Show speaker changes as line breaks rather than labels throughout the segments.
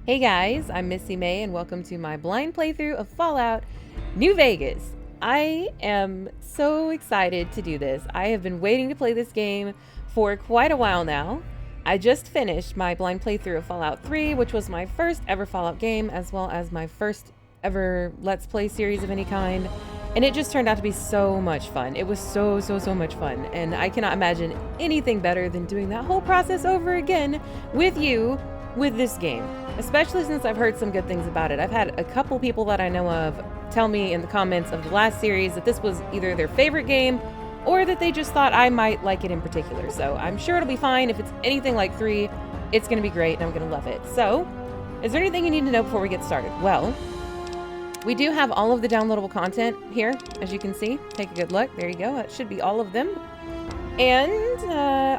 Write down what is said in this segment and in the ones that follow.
Hey guys, I'm MissieMae and welcome to my blind playthrough of Fallout New Vegas. I am so excited to do this. I have been waiting to play this game for quite a while now. I just finished my blind playthrough of Fallout 3, which was my first ever Fallout game, as well as my first ever Let's Play series of any kind. And it just turned out to be so much fun. It was so much fun. And I cannot imagine anything better than doing that whole process over again with you with this game, especially since I've heard some good things about it. I've had a couple people that I know of tell me in the comments of the last series that this was either their favorite game or that they just thought I might like it in particular. So I'm sure it'll be fine. If it's anything like 3, it's going to be great and I'm going to love it. So, is there anything you need to know before we get started? Well, we do have all of the downloadable content here, as you can see. Take a good look. There you go. That should be all of them. And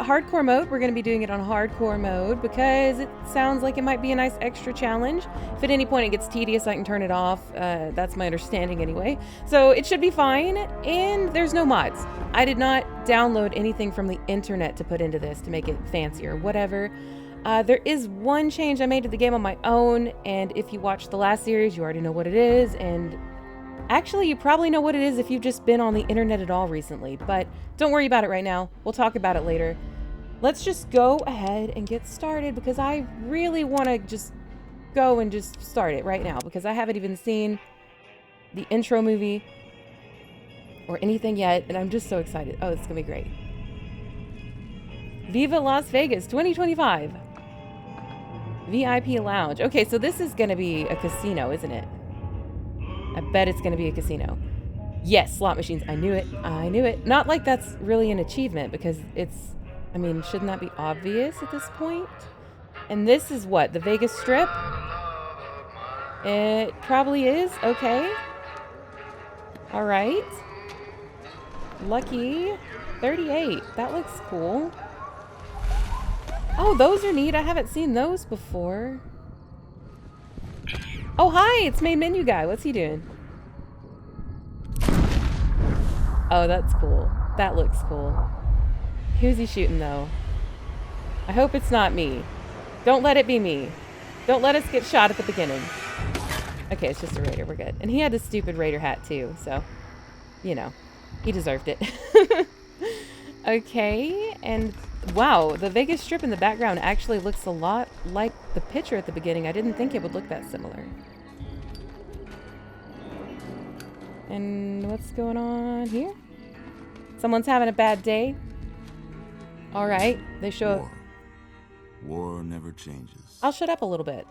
hardcore mode, we're going to be doing it on hardcore mode because it sounds like it might be a nice extra challenge. If at any point it gets tedious, I can turn it off. That's my understanding anyway. So it should be fine. And there's no mods. I did not download anything from the internet to put into this to make it fancy or whatever. There is one change I made to the game on my own. And if you watched the last series, you already know what it is. And actually, you probably know what it is if you've just been on the internet at all recently, but don't worry about it right now. We'll talk about it later. Let's just go ahead and get started because I really want to just go and just start it right now because I haven't even seen the intro movie or anything yet, and I'm just so excited. Oh, it's going to be great. Viva Las Vegas 2025. VIP Lounge. Okay, so this is going to be a casino, isn't it? I bet it's going to be a casino. Yes, slot machines. I knew it. I knew it. Not like that's really an achievement because it's, I mean, shouldn't that be obvious at this point? And this is what? The Vegas Strip? It probably is. Okay. All right. Lucky 38. That looks cool. Oh, those are neat. I haven't seen those before. Oh, hi, it's main menu guy. What's he doing? Oh, that's cool. That looks cool. Who's he shooting, though? I hope it's not me. Don't let it be me. Don't let us get shot at the beginning. Okay, it's just a raider. We're good. And he had a stupid raider hat, too, so, you know, he deserved it. Okay, and wow, the Vegas Strip in the background actually looks a lot like the picture at the beginning. I didn't think it would look that similar. And what's going on here? Someone's having a bad day. All right, they show...
War never changes.
I'll shut up a little bit.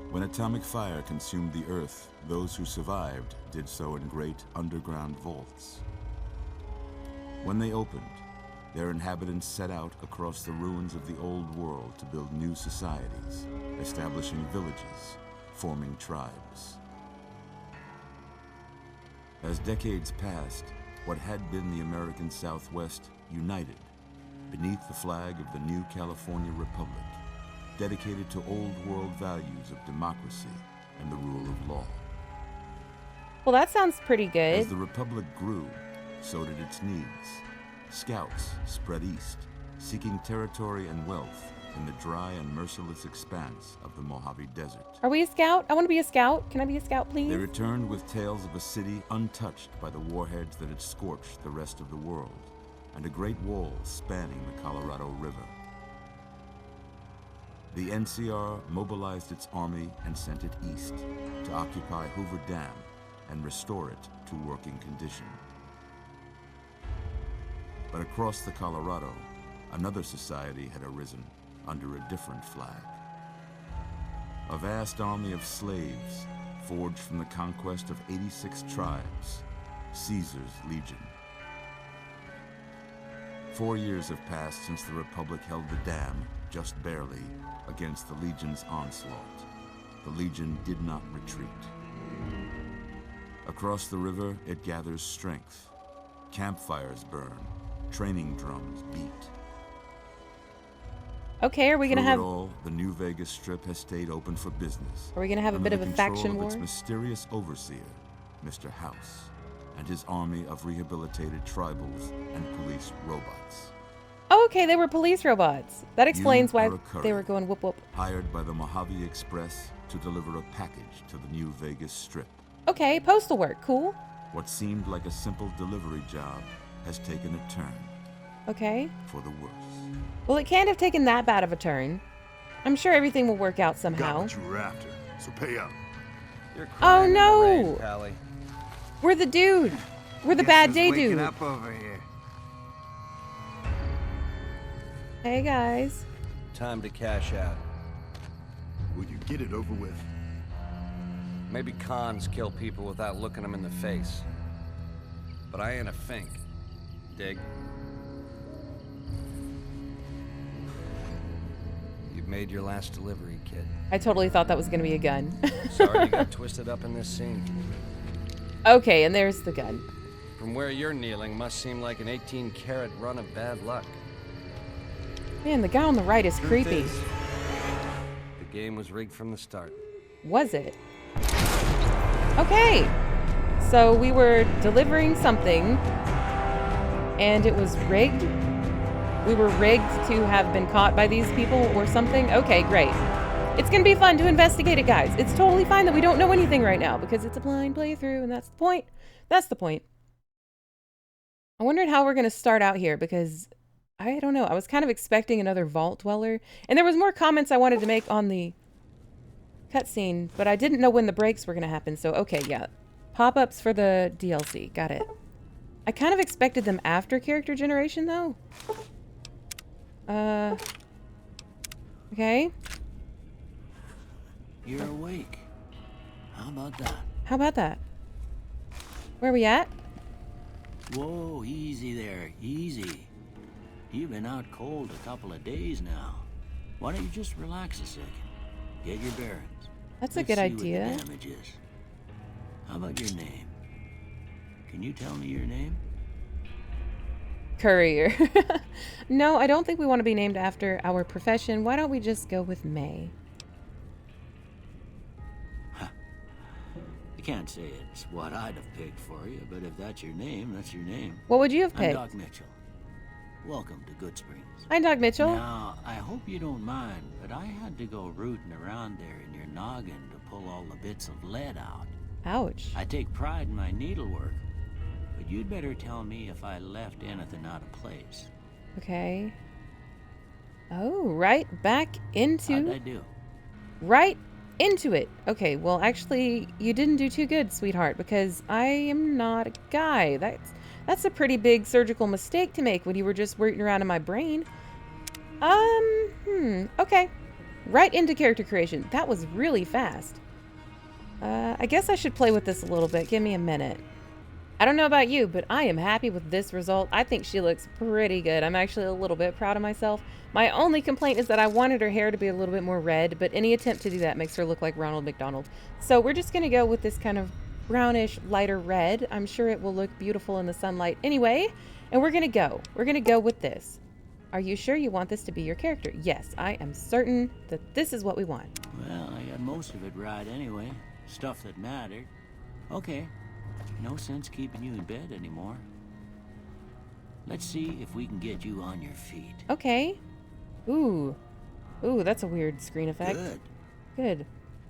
When atomic fire consumed the Earth, those who survived did so in great underground vaults. When they opened, their inhabitants set out across the ruins of the old world to build new societies, establishing villages, forming tribes. As decades passed, what had been the American Southwest united beneath the flag of the new California Republic, dedicated to old world values of democracy and the rule of law.
Well, that sounds pretty good.
As the Republic grew, so did its needs. Scouts spread east, seeking territory and wealth in the dry and merciless expanse of the Mojave Desert.
Are we a scout? I want to be a scout. Can I be a scout, please?
They returned with tales of a city untouched by the warheads that had scorched the rest of the world, and a great wall spanning the Colorado River. The NCR mobilized its army and sent it east to occupy Hoover Dam and restore it to working condition. But across the Colorado, another society had arisen under a different flag. A vast army of slaves forged from the conquest of 86 tribes, Caesar's Legion. 4 years have passed since the Republic held the dam, just barely, against the Legion's onslaught. The Legion did not retreat. Across the river, it gathers strength. Campfires burn. Training drums beat.
Okay, are we gonna have...
Through it all, the New Vegas Strip has stayed open for business.
Are we gonna have a bit of a faction war?
Its mysterious overseer, Mr. House, and his army of rehabilitated tribals and police robots.
Okay, they were police robots. That explains why
are a
they were
courier,
going whoop whoop.
hired by the Mojave Express to deliver a package to the New Vegas Strip.
Okay, postal work. Cool.
What seemed like a simple delivery job has taken a turn
Okay.
for the worse.
Well, it can't have taken that bad of a turn. I'm sure everything will work out
Got
somehow.
what you were after, so pay up.
You're
Oh,
crying in the
no.
rain, Pally.
We're the dude. We're the
Guess
bad
who's
day
waking
dude.
up over here.
Hey, guys.
Time to cash out.
Will you get it over with?
Maybe cons kill people without looking them in the face. But I ain't a fink. Dig? You've made your last delivery, kid.
I totally thought that was going to be a gun.
Sorry you got twisted up in this scene.
Okay, and there's the gun.
From where you're kneeling must seem like an 18-carat run of bad luck.
Man, the guy on the right is creepy.
The game was rigged from the start.
Was it? Okay. So we were delivering something, and it was rigged. We were rigged to have been caught by these people or something. Okay, great. It's going to be fun to investigate it, guys. It's totally fine that we don't know anything right now because it's a blind playthrough, and that's the point. That's the point. I wondered how we're going to start out here because I don't know. I was kind of expecting another vault dweller, and there was more comments I wanted to make on the cutscene, but I didn't know when the breaks were going to happen. So, okay, yeah. Pop-ups for the DLC. Got it. I kind of expected them after character generation, though. Okay.
You're awake. How about that?
How about that? Where are we at?
Whoa, easy there, easy. You've been out cold a couple of days now. Why don't you just relax a second? Get your bearings.
That's a
Let's
good
see
idea.
What the damage is. How about your name? Can you tell me your name?
Courier. No, I don't think we want to be named after our profession. Why don't we just go with May?
I can't say it's what I'd have picked for you, but if that's your name, that's your name.
What would you have
I'm
picked?
Doc Mitchell. Welcome to Goodsprings.
Hi, Doc Mitchell.
Now, I hope you don't mind, but I had to go rooting around there in your noggin to pull all the bits of lead out.
Ouch.
I take pride in my needlework, but you'd better tell me if I left anything out of place.
Okay. Oh, right back
How'd I
into...
do?
Right into it. Okay, well, actually, you didn't do too good, sweetheart, because I am not a guy. That's a pretty big surgical mistake to make when you were just rooting around in my brain. Okay. Right into character creation. That was really fast. I guess I should play with this a little bit. Give me a minute. I don't know about you, but I am happy with this result. I think she looks pretty good. I'm actually a little bit proud of myself. My only complaint is that I wanted her hair to be a little bit more red, but any attempt to do that makes her look like Ronald McDonald. So we're just going to go with this kind of brownish, lighter red. I'm sure it will look beautiful in the sunlight anyway. And we're going to go. We're going to go with this. Are you sure you want this to be your character? Yes, I am certain that this is what we want.
Well, I got most of it right anyway. Stuff that mattered. Okay. No sense keeping you in bed anymore. Let's see if we can get you on your feet.
Okay. Ooh. Ooh, that's a weird screen effect.
Good.
Good.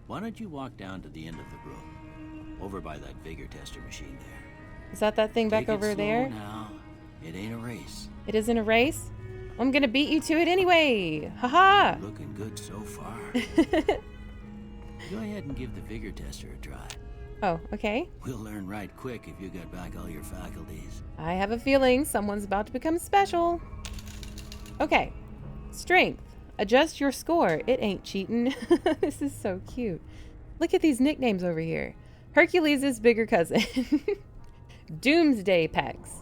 Why don't you walk down to the end of the room? Over by that vigor tester machine there.
Is that thing back
Take it
over
slow
there?
now. It ain't a race.
It isn't a race? I'm gonna beat you to it anyway. Haha.
Looking good so far. Go ahead and give the vigor tester a try.
Oh, okay.
We'll learn right quick if you get back all your faculties.
I have a feeling someone's about to become special. Okay. Strength. Adjust your score. It ain't cheating. This is so cute. Look at these nicknames over here. Hercules' bigger cousin. Doomsday Pecs.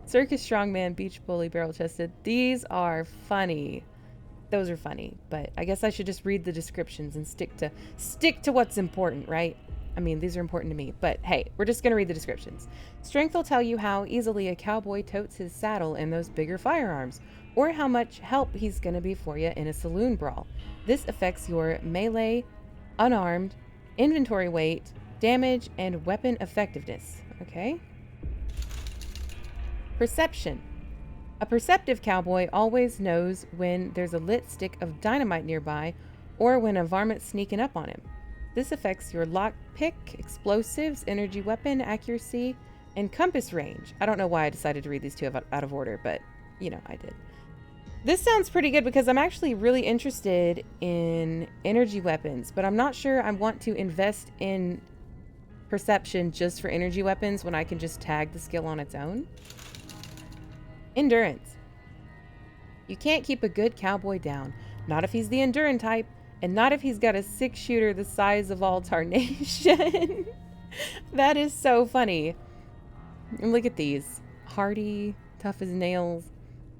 Circus Strongman, Beach Bully, Barrel Chested. These are funny. Those are funny, but I guess I should just read the descriptions and stick to what's important, right? I mean, these are important to me, but hey, we're just going to read the descriptions. Strength will tell you how easily a cowboy totes his saddle and those bigger firearms, or how much help he's going to be for you in a saloon brawl. This affects your melee, unarmed, inventory weight, damage, and weapon effectiveness. Okay. Perception. A perceptive cowboy always knows when there's a lit stick of dynamite nearby or when a varmint's sneaking up on him. This affects your lockpick, explosives, energy weapon, accuracy, and compass range. I don't know why I decided to read these two out of order, but, you know, I did. This sounds pretty good because I'm actually really interested in energy weapons, but I'm not sure I want to invest in perception just for energy weapons when I can just tag the skill on its own. Endurance. You can't keep a good cowboy down. Not if he's the Endurin type, and not if he's got a 6-shooter the size of all tarnation. That is so funny. And look at these. Hardy, tough as nails.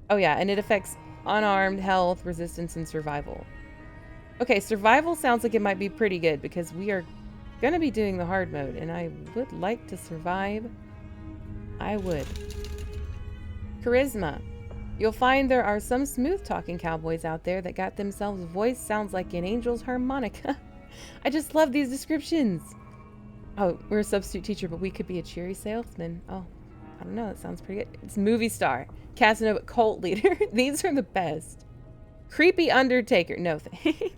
Oh yeah, and it affects unarmed, health, resistance, and survival. Okay, survival sounds like it might be pretty good because we are gonna be doing the hard mode, and I would like to survive. I would. Charisma. You'll find there are some smooth-talking cowboys out there that got themselves voice sounds like an angel's harmonica. I just love these descriptions. Oh, we're a substitute teacher, but we could be a cheery salesman. Oh, I don't know. That sounds pretty good. It's movie star. Casanova cult leader. These are the best. Creepy undertaker. No thanks.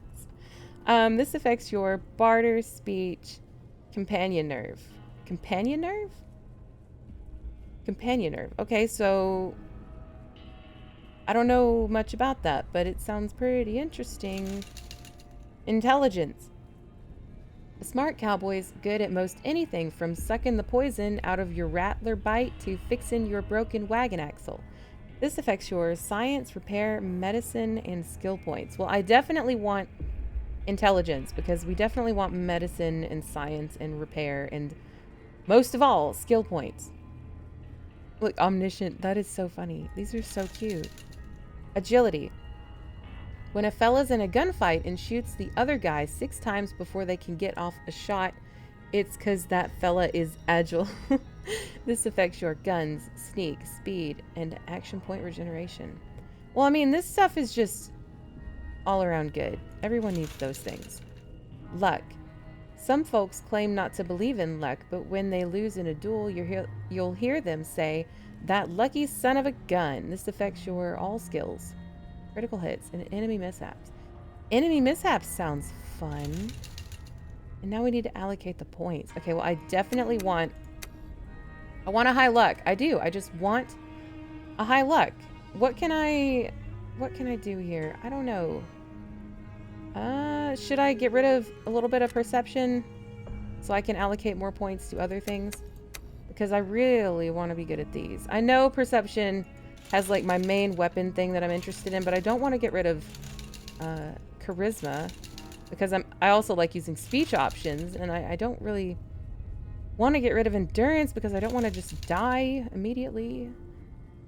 This affects your barter, speech, companion nerve. Companion nerve? Companion nerve. Okay, so I don't know much about that, but it sounds pretty interesting. Intelligence. A smart cowboy's good at most anything from sucking the poison out of your rattler bite to fixing your broken wagon axle. This affects your science, repair, medicine, and skill points. Well, I definitely want intelligence because we definitely want medicine and science and repair and most of all, skill points. Look, omniscient. That is so funny. These are so cute. Agility. When a fella's in a gunfight and shoots the other guy 6 times before they can get off a shot, it's because that fella is agile. This affects your guns, sneak, speed, and action point regeneration. Well, I mean, this stuff is just all around good. Everyone needs those things. Luck. Some folks claim not to believe in luck, but when they lose in a duel, you'll hear them say, "That lucky son of a gun." This affects your all skills, critical hits, and enemy mishaps. Enemy mishaps sounds fun. And now we need to allocate the points. Okay, well, I definitely want a high luck. I do. I just want a high luck. What can I do here? I don't know. Should I get rid of a little bit of perception so I can allocate more points to other things? Because I really want to be good at these. I know perception has like my main weapon thing that I'm interested in, but I don't want to get rid of charisma because I also like using speech options, and I don't really want to get rid of endurance because I don't want to just die immediately.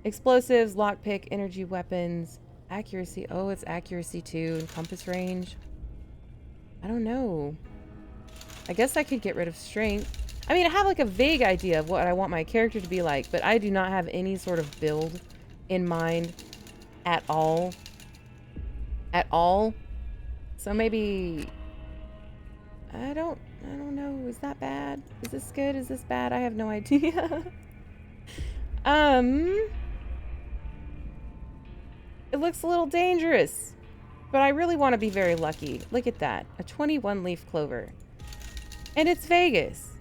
Explosives, lockpick, energy weapons, accuracy. Oh, it's accuracy too, and compass range. I don't know. I guess I could get rid of strength. I mean, I have like a vague idea of what I want my character to be like, but I do not have any sort of build in mind at all. At all. So maybe I don't know. Is that bad? Is this good? Is this bad? I have no idea. It looks a little dangerous, but I really want to be very lucky. Look at that. A 21 leaf clover. And it's Vegas.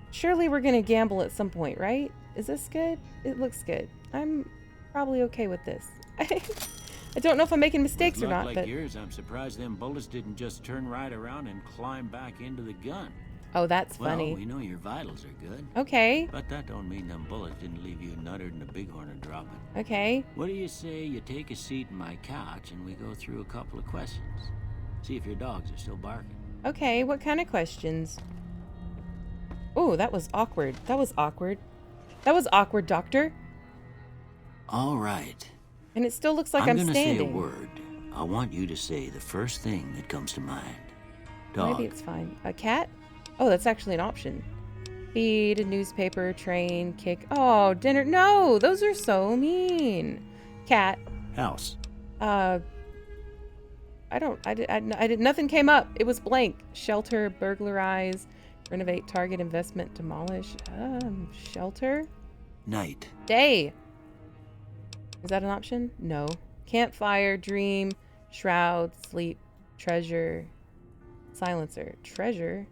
Surely we're going to gamble at some point, right? Is this good? It looks good. I'm probably okay with this. I don't know if I'm making mistakes or not,
like
but
yours, I'm surprised them bullets didn't just turn right around and climb back into the gun.
oh, that's funny.
Well, we know your vitals are good.
Okay.
But that don't mean them bullets didn't leave you nuttered and a bighorn a dropping.
Okay.
What do you say you take a seat in my couch and we go through a couple of questions? See if your dogs are still barking.
Okay, what kind of questions? Oh, that was awkward. That was awkward. That was awkward, Doctor.
All right.
And it still looks like I'm
gonna
standing.
say a word. I want you to say the first thing that comes to mind. Dog.
Maybe it's fine. A cat? Oh, that's actually an option. Feed, newspaper, train, kick. Oh, dinner. No, those are so mean. Cat.
House.
I did, nothing came up. It was blank. Shelter, burglarize, renovate, target, investment, demolish. Shelter.
Night.
Day. Is that an option? No. Campfire, dream, shroud, sleep, treasure, silencer. Treasure?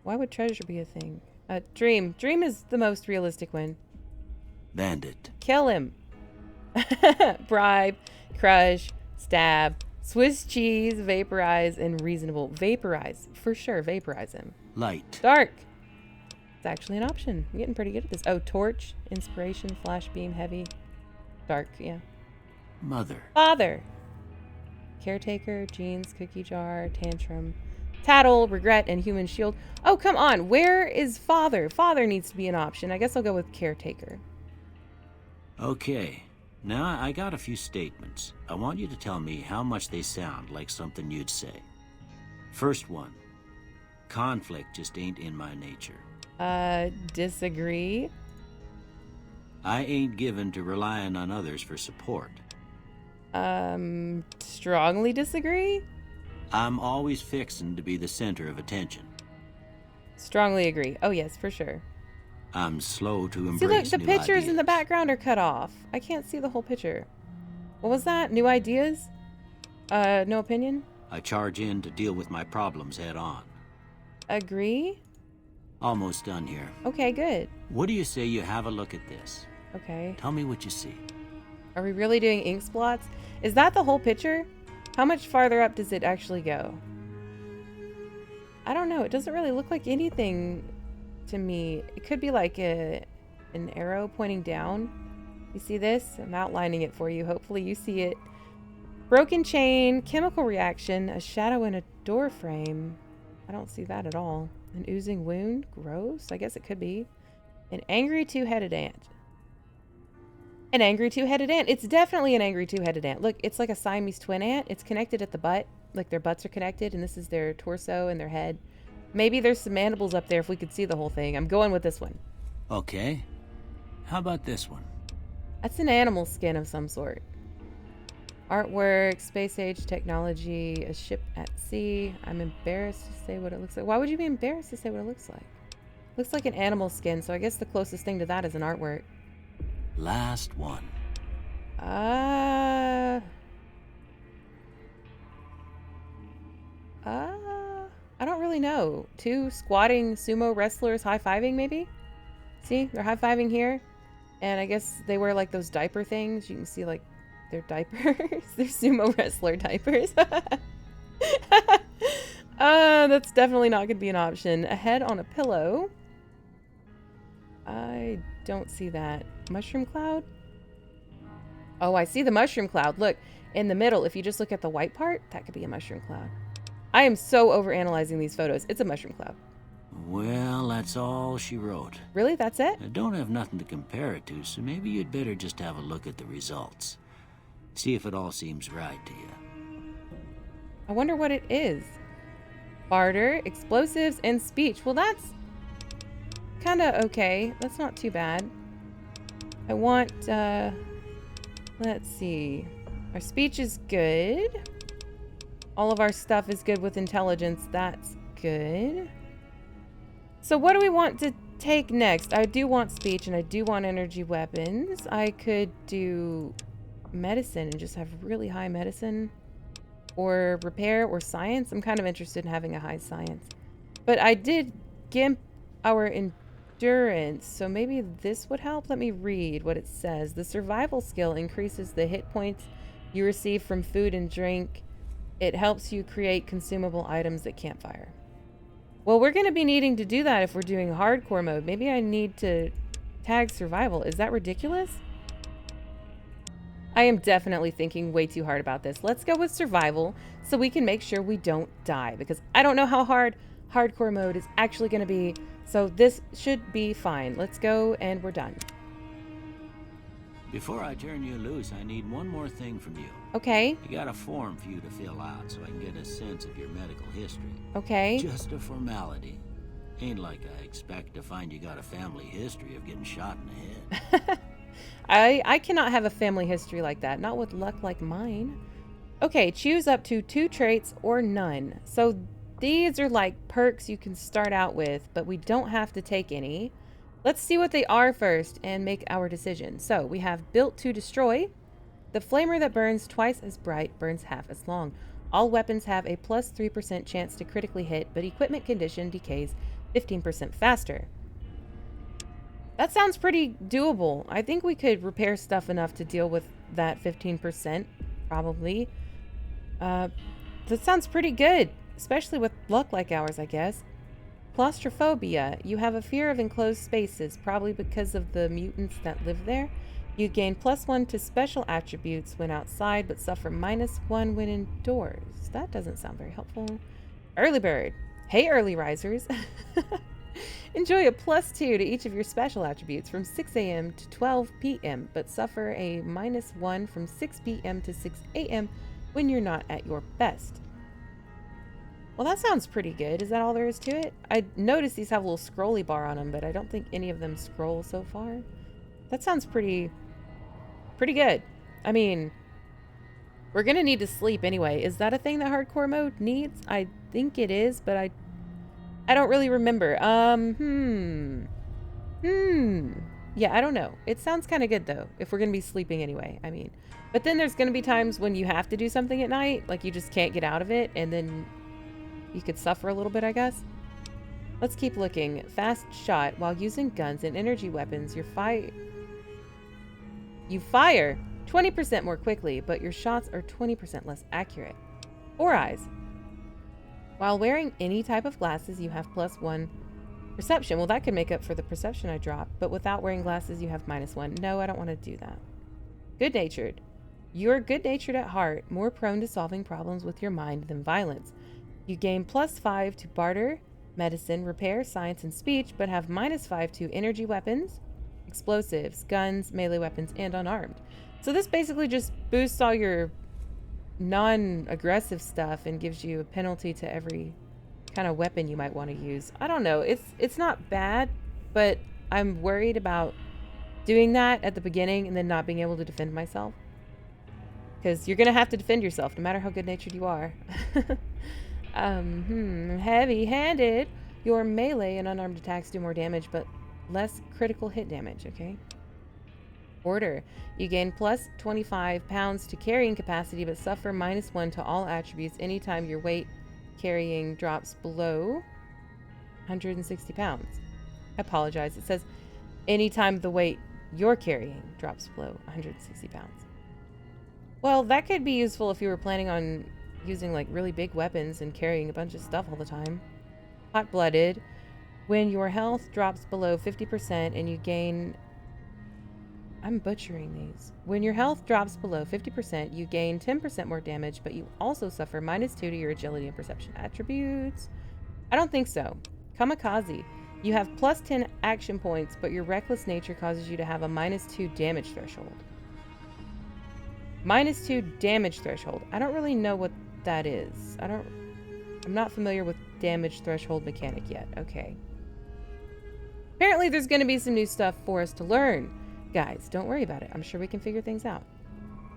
Why would treasure be a thing? Dream. Dream is the most realistic one.
Bandit.
Kill him. Bribe, crush, stab, Swiss cheese, vaporize, and reasonable. Vaporize. For sure, vaporize him.
Light.
Dark. It's actually an option. I'm getting pretty good at this. Oh, torch, inspiration, flash beam, heavy. Dark, yeah.
Mother.
Father. Caretaker, jeans, cookie jar, tantrum. Tattle, regret, and human shield. Oh, come on. Where is father? Father needs to be an option. I guess I'll go with caretaker.
Okay. Now I got a few statements. I want you to tell me how much they sound like something you'd say. First one. Conflict just ain't in my nature.
Disagree.
I ain't given to relying on others for support.
Strongly disagree.
I'm always fixin' to be the center of attention.
Strongly agree. Oh, yes, for sure.
I'm slow to
See,
embrace
look, the
new
pictures in the
ideas.
background are cut off. I can't see the whole picture. What was that? New ideas? No opinion?
I charge in to deal with my problems head on.
Agree?
Almost done here.
Okay, good.
What do you say you have a look at this?
Okay.
Tell me what you see.
Are we really doing ink splots? Is that the whole picture? How much farther up does it actually go? I don't know. It doesn't really look like anything to me. It could be like an arrow pointing down. You see this? I'm outlining it for you. Hopefully you see it. Broken chain, chemical reaction, a shadow in a door frame. I don't see that at all. An oozing wound? Gross. I guess it could be. An angry two-headed ant. An angry two-headed ant. It's definitely an angry two-headed ant. Look, it's like a Siamese twin ant. It's connected at the butt. Like their butts are connected, and this is their torso and their head. Maybe there's some mandibles up there if we could see the whole thing. I'm going with this one.
Okay. How about this one?
That's an animal skin of some sort. Artwork, space age technology, a ship at sea. I'm embarrassed to say what it looks like. Why would you be embarrassed to say what it looks like? Looks like an animal skin, so I guess the closest thing to that is an artwork.
Last one.
I don't really know. Two squatting sumo wrestlers high-fiving, maybe? See, they're high-fiving here. And I guess they wear, like, those diaper things. You can see, like, their diapers. Their sumo wrestler diapers. That's definitely not going to be an option. A head on a pillow. I don't see that. Mushroom cloud? Oh, I see the mushroom cloud. Look, in the middle, if you just look at the white part, that could be a mushroom cloud. I am so overanalyzing these photos. It's a mushroom cloud.
Well, that's all she wrote.
Really? That's it?
I don't have nothing to compare it to, so maybe you'd better just have a look at the results. See if it all seems right to you.
I wonder what it is. Barter, explosives, and speech. Well, that's kind of okay. That's not too bad. I want, let's see. Our speech is good. All of our stuff is good with intelligence. That's good. So what do we want to take next? I do want speech and I do want energy weapons. I could do medicine and just have really high medicine, or repair, or science. I'm kind of interested in having a high science. But I did gimp our endurance, so maybe this would help. Let me read what it says. The survival skill increases the hit points you receive from food and drink. It helps you create consumable items at campfire. Well, we're going to be needing to do that if we're doing hardcore mode. Maybe I need to tag survival. Is that ridiculous? I am definitely thinking way too hard about this. Let's go with survival so we can make sure we don't die, because I don't know how hard hardcore mode is actually going to be. So this should be fine. Let's go and we're done.
Before I turn you loose, I need one more thing from you.
Okay.
I got a form for you to fill out so I can get a sense of your medical history.
Okay.
Just a formality. Ain't like I expect to find you got a family history of getting shot in the head.
I cannot have a family history like that. Not with luck like mine. Okay, choose up to 2 traits or none. So these are like perks you can start out with, but we don't have to take any. Let's see what they are first and make our decision. So we have built to destroy. The flamer that burns twice as bright burns half as long. All weapons have a plus 3% chance to critically hit, but equipment condition decays 15% faster. That sounds pretty doable. I think we could repair stuff enough to deal with that 15%, probably. That sounds pretty good, especially with luck like ours, I guess. Claustrophobia. You have a fear of enclosed spaces, probably because of the mutants that live there. You gain +1 to special attributes when outside, but suffer -1 when indoors. That doesn't sound very helpful. Early bird. Hey, early risers. Enjoy a +2 to each of your special attributes from 6 a.m. to 12 p.m., but suffer a -1 from 6 p.m. to 6 a.m. when you're not at your best. Well, that sounds pretty good. Is that all there is to it? I noticed these have a little scrolly bar on them, but I don't think any of them scroll so far. That sounds pretty good. I mean, we're gonna need to sleep anyway. Is that a thing that hardcore mode needs? I think it is, but I don't really remember. Yeah, I don't know. It sounds kind of good though, if we're gonna be sleeping anyway. I mean, but then there's gonna be times when you have to do something at night, like you just can't get out of it, and then you could suffer a little bit, I guess. Let's keep looking. Fast shot. While using guns and energy weapons, you fire 20% more quickly, but your shots are 20% less accurate. 4 eyes. While wearing any type of glasses, you have +1 perception. Well, that could make up for the perception I dropped, but without wearing glasses, you have -1. No, I don't want to do that. Good-natured. You're good-natured at heart, more prone to solving problems with your mind than violence. You gain +5 to barter, medicine, repair, science, and speech, but have -5 to energy weapons, explosives, guns, melee weapons, and unarmed. So this basically just boosts all your non-aggressive stuff and gives you a penalty to every kind of weapon you might want to use. I don't know. It's not bad, but I'm worried about doing that at the beginning and then not being able to defend myself. Because you're going to have to defend yourself no matter how good-natured you are. Heavy-handed. Your melee and unarmed attacks do more damage, but less critical hit damage, okay? Order. You gain +25 pounds to carrying capacity, but suffer -1 to all attributes anytime your weight carrying drops below 160 pounds. I apologize. It says anytime the weight you're carrying drops below 160 pounds. Well, that could be useful if you were planning on using like really big weapons and carrying a bunch of stuff all the time. Hot-blooded. When your health drops below 50% and you gain... I'm butchering these. When your health drops below 50%, you gain 10% more damage, but you also suffer -2 to your agility and perception attributes. I don't think so. Kamikaze. You have +10 action points, but your reckless nature causes you to have a -2 damage threshold. -2 damage threshold. I don't really know what that is. I'm not familiar with damage threshold mechanic yet. Okay. Apparently there's going to be some new stuff for us to learn. Guys, don't worry about it. I'm sure we can figure things out.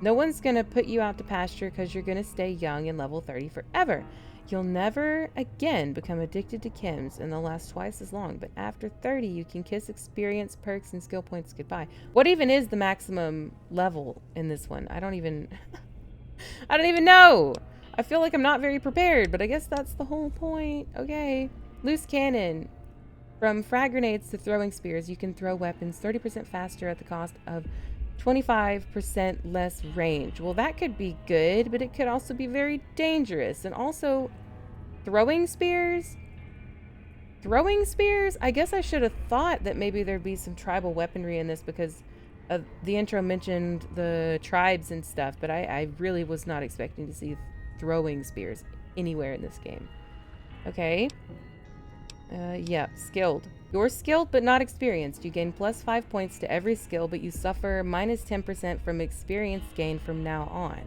No one's going to put you out to pasture because you're going to stay young and level 30 forever. You'll never again become addicted to chems and they'll last twice as long. But after 30, you can kiss experience, perks, and skill points goodbye. What even is the maximum level in this one? I don't even know. I feel like I'm not very prepared, but I guess that's the whole point. Okay. Loose cannon. From frag grenades to throwing spears, you can throw weapons 30% faster at the cost of 25% less range. Well, that could be good, but it could also be very dangerous. And also, throwing spears? Throwing spears? I guess I should have thought that maybe there'd be some tribal weaponry in this because the intro mentioned the tribes and stuff, but I really was not expecting to see throwing spears anywhere in this game. Okay. Yeah, skilled. You're skilled but not experienced. You gain +5 points to every skill, but you suffer -10% from experience gain from now on.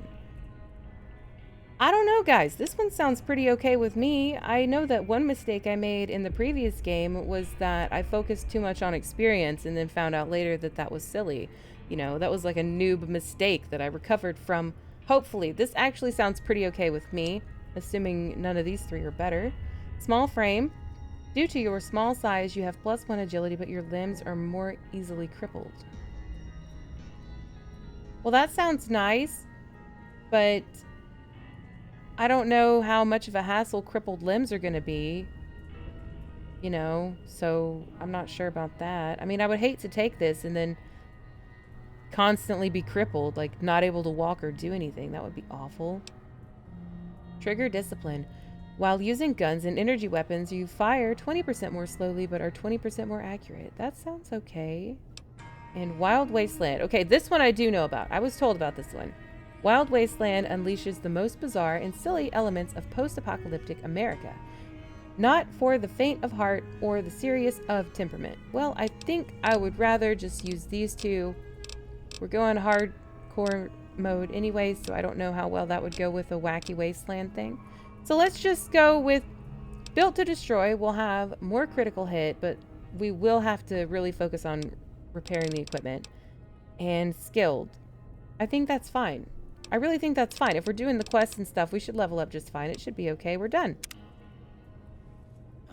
I don't know, guys. This one sounds pretty okay with me. I know that one mistake I made in the previous game was that I focused too much on experience and then found out later that that was silly. You know, that was like a noob mistake that I recovered from. Hopefully, this actually sounds pretty okay with me, assuming none of these three are better. Small frame. Due to your small size, you have +1 agility, but your limbs are more easily crippled. Well, that sounds nice, but I don't know how much of a hassle crippled limbs are going to be. You know, so I'm not sure about that. I mean, I would hate to take this and then constantly be crippled, like not able to walk or do anything. That would be awful. Trigger discipline. While using guns and energy weapons, you fire 20% more slowly but are 20% more accurate. That sounds okay. And Wild Wasteland. Okay, this one I do know about. I was told about this one. Wild Wasteland unleashes the most bizarre and silly elements of post-apocalyptic America. Not for the faint of heart or the serious of temperament. Well, I think I would rather just use these two. We're going hardcore mode anyway, so I don't know how well that would go with a wacky wasteland thing. So let's just go with built to destroy. We'll have more critical hit, but we will have to really focus on repairing the equipment. And skilled. I think that's fine. I really think that's fine. If we're doing the quests and stuff, we should level up just fine. It should be okay. We're done.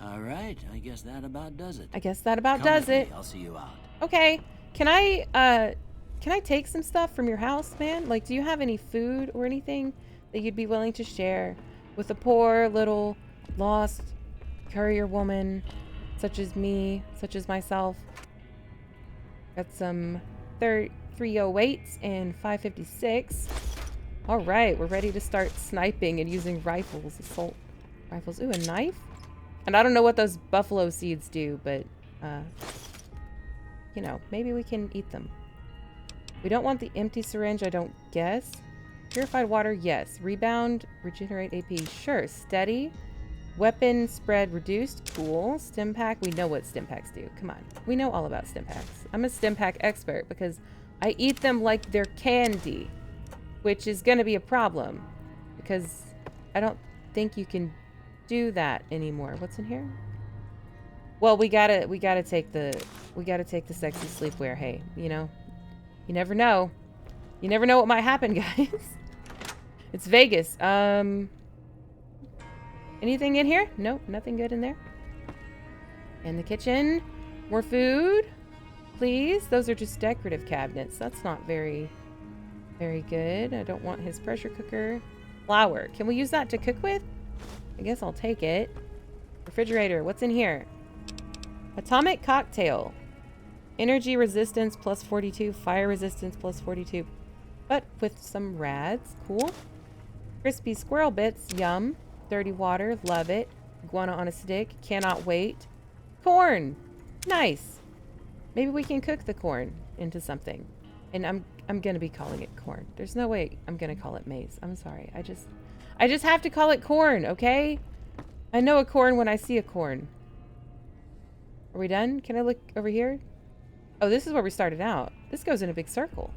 All right, I guess that about does it.
I guess that about
Come
does
with
it.
me, I'll see you out.
Okay. Can I take some stuff from your house, man? Like, do you have any food or anything that you'd be willing to share with a poor little lost courier woman such as me, such as myself? Got some 308s and 556. All right, we're ready to start sniping and using rifles, assault rifles. Ooh, a knife? And I don't know what those buffalo seeds do, but, you know, maybe we can eat them. We don't want the empty syringe, I don't guess. Purified water, yes. Rebound, regenerate AP, sure. Steady. Weapon spread reduced, cool. Stim pack, we know what stim packs do. Come on, we know all about stim packs. I'm a stim pack expert because I eat them like they're candy, which is going to be a problem because I don't think you can do that anymore. What's in here? Well, we gotta take the sexy sleepwear. Hey, you know, you never know. You never know what might happen, guys. It's Vegas. Anything in here? Nope, nothing good in there. In the kitchen, more food, please. Those are just decorative cabinets. That's not very good. I don't want his pressure cooker. Flour. Can we use that to cook with? I guess I'll take it. Refrigerator. What's in here? Atomic cocktail. Energy resistance plus 42. Fire resistance plus 42. But with some rads. Cool. Crispy squirrel bits. Yum. Dirty water. Love it. Iguana on a stick. Cannot wait. Corn. Nice. Maybe we can cook the corn into something. And I'm gonna be calling it corn. There's no way I'm gonna call it maize. I'm sorry. I just have to call it corn, okay? I know a corn when I see a corn. Are we done? Can I look over here? Oh, this is where we started out. This goes in a big circle.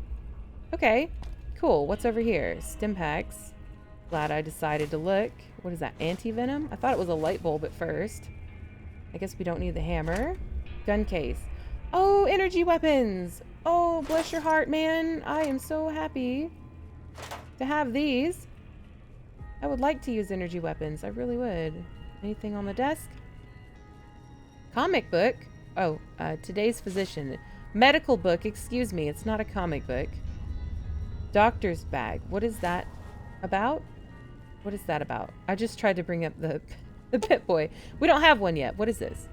Okay, cool. What's over here? Stim packs. Glad I decided to look. What is that? Anti-venom? I thought it was a light bulb at first. I guess we don't need the hammer. Gun case. Oh, energy weapons. Oh, bless your heart, man. I am so happy to have these. I would like to use energy weapons. I really would. Anything on the desk? Comic book. Oh, today's physician. Medical book. Excuse me. It's not a comic book. Doctor's bag. What is that about? What is that about? I just tried to bring up the Pit Boy. We don't have one yet. What is this?